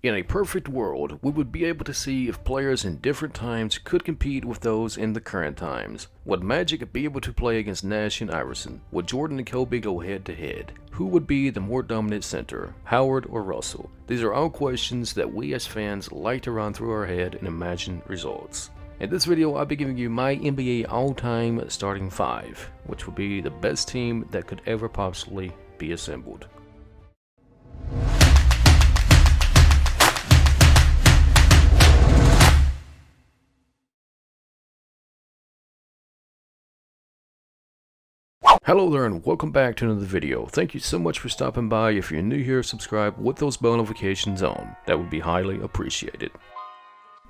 In a perfect world, we would be able to see if players in different times could compete with those in the current times. Would Magic be able to play against Nash and Iverson? Would Jordan and Kobe go head to head? Who would be the more dominant center, Howard or Russell? These are all questions that we as fans like to run through our head and imagine results. In this video, I'll be giving you my NBA all-time starting five, which will be the best team that could ever possibly be assembled. Hello there and welcome back to another video. Thank you so much for stopping by. If you're new here, subscribe with those bell notifications on. That would be highly appreciated.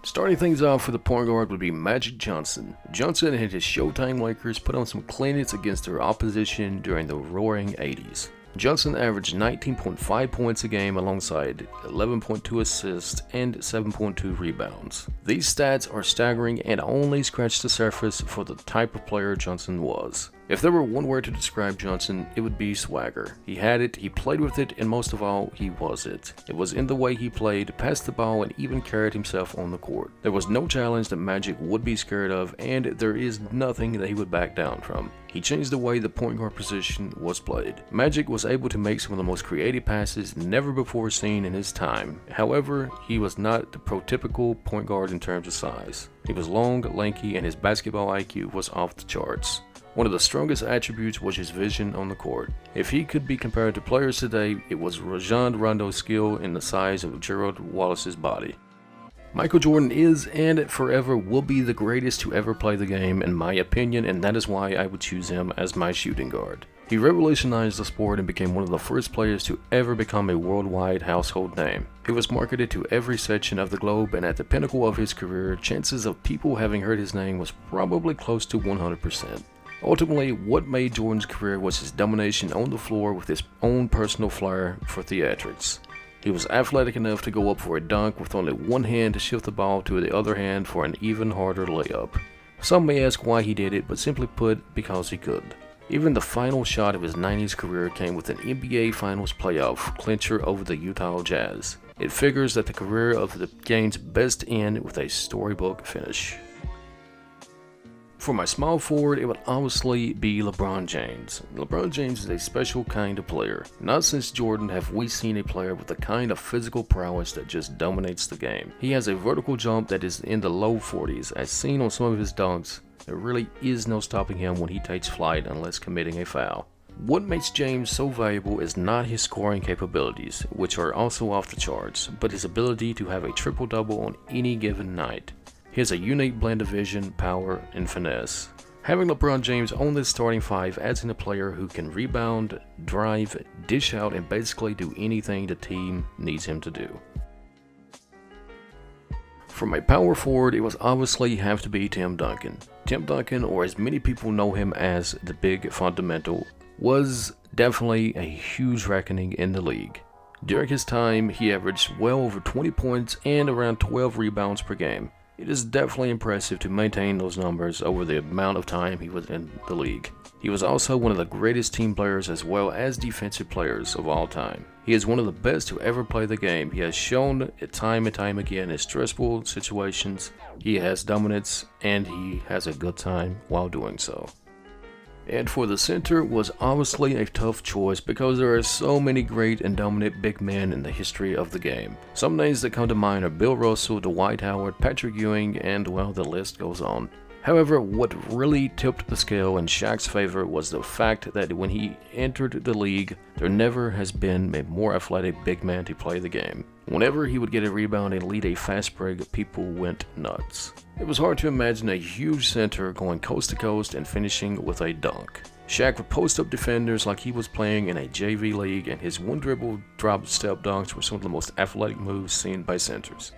Starting things off for the point guard would be Magic Johnson. Johnson and his Showtime Lakers put on some clinics against their opposition during the roaring 80s. Johnson averaged 19.5 points a game alongside 11.2 assists and 7.2 rebounds. These stats are staggering and only scratch the surface for the type of player Johnson was. If there were one word to describe Johnson, it would be swagger. He had it, he played with it, and most of all, he was it. It was in the way he played, passed the ball, and even carried himself on the court. There was no challenge that Magic would be scared of, and there is nothing that he would back down from. He changed the way the point guard position was played. Magic was able to make some of the most creative passes never before seen in his time. However, he was not the prototypical point guard in terms of size. He was long, lanky, and his basketball IQ was off the charts. One of the strongest attributes was his vision on the court. If he could be compared to players today, it was Rajon Rondo's skill in the size of Gerald Wallace's body. Michael Jordan is and forever will be the greatest to ever play the game in my opinion, and that is why I would choose him as my shooting guard. He revolutionized the sport and became one of the first players to ever become a worldwide household name. He was marketed to every section of the globe, and at the pinnacle of his career, chances of people having heard his name was probably close to 100%. Ultimately, what made Jordan's career was his domination on the floor with his own personal flair for theatrics. He was athletic enough to go up for a dunk with only one hand to shift the ball to the other hand for an even harder layup. Some may ask why he did it, but simply put, because he could. Even the final shot of his 90s career came with an NBA Finals playoff clincher over the Utah Jazz. It figures that the career of the game's best end with a storybook finish. For my small forward, it would obviously be LeBron James. LeBron James is a special kind of player. Not since Jordan have we seen a player with the kind of physical prowess that just dominates the game. He has a vertical jump that is in the low 40s, as seen on some of his dunks. There really is no stopping him when he takes flight unless committing a foul. What makes James so valuable is not his scoring capabilities, which are also off the charts, but his ability to have a triple-double on any given night. He has a unique blend of vision, power, and finesse. Having LeBron James on this starting five adds in a player who can rebound, drive, dish out, and basically do anything the team needs him to do. For my power forward, it was obviously have to be Tim Duncan. Tim Duncan, or as many people know him as the Big Fundamental, was definitely a huge reckoning in the league. During his time, he averaged well over 20 points and around 12 rebounds per game. It is definitely impressive to maintain those numbers over the amount of time he was in the league. He was also one of the greatest team players as well as defensive players of all time. He is one of the best to ever play the game. He has shown it time and time again in stressful situations. He has dominance and he has a good time while doing so. And for the center was obviously a tough choice because there are so many great and dominant big men in the history of the game. Some names that come to mind are Bill Russell, Dwight Howard, Patrick Ewing, and well, the list goes on. However, what really tipped the scale in Shaq's favor was the fact that when he entered the league, there never has been a more athletic big man to play the game. Whenever he would get a rebound and lead a fast break, people went nuts. It was hard to imagine a huge center going coast to coast and finishing with a dunk. Shaq would post up defenders like he was playing in a JV league, and his one dribble drop step dunks were some of the most athletic moves seen by centers.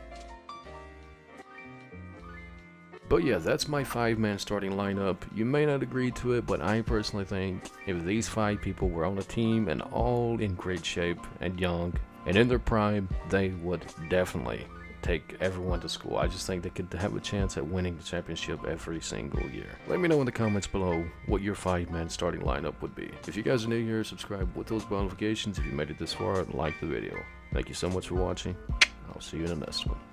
But yeah, that's my five-man starting lineup. You may not agree to it, but I personally think if these five people were on a team and all in great shape and young and in their prime, they would definitely take everyone to school. I just think they could have a chance at winning the championship every single year. Let me know in the comments below what your five-man starting lineup would be. If you guys are new here, subscribe with those bell notifications. If you made it this far, like the video. Thank you so much for watching. I'll see you in the next one.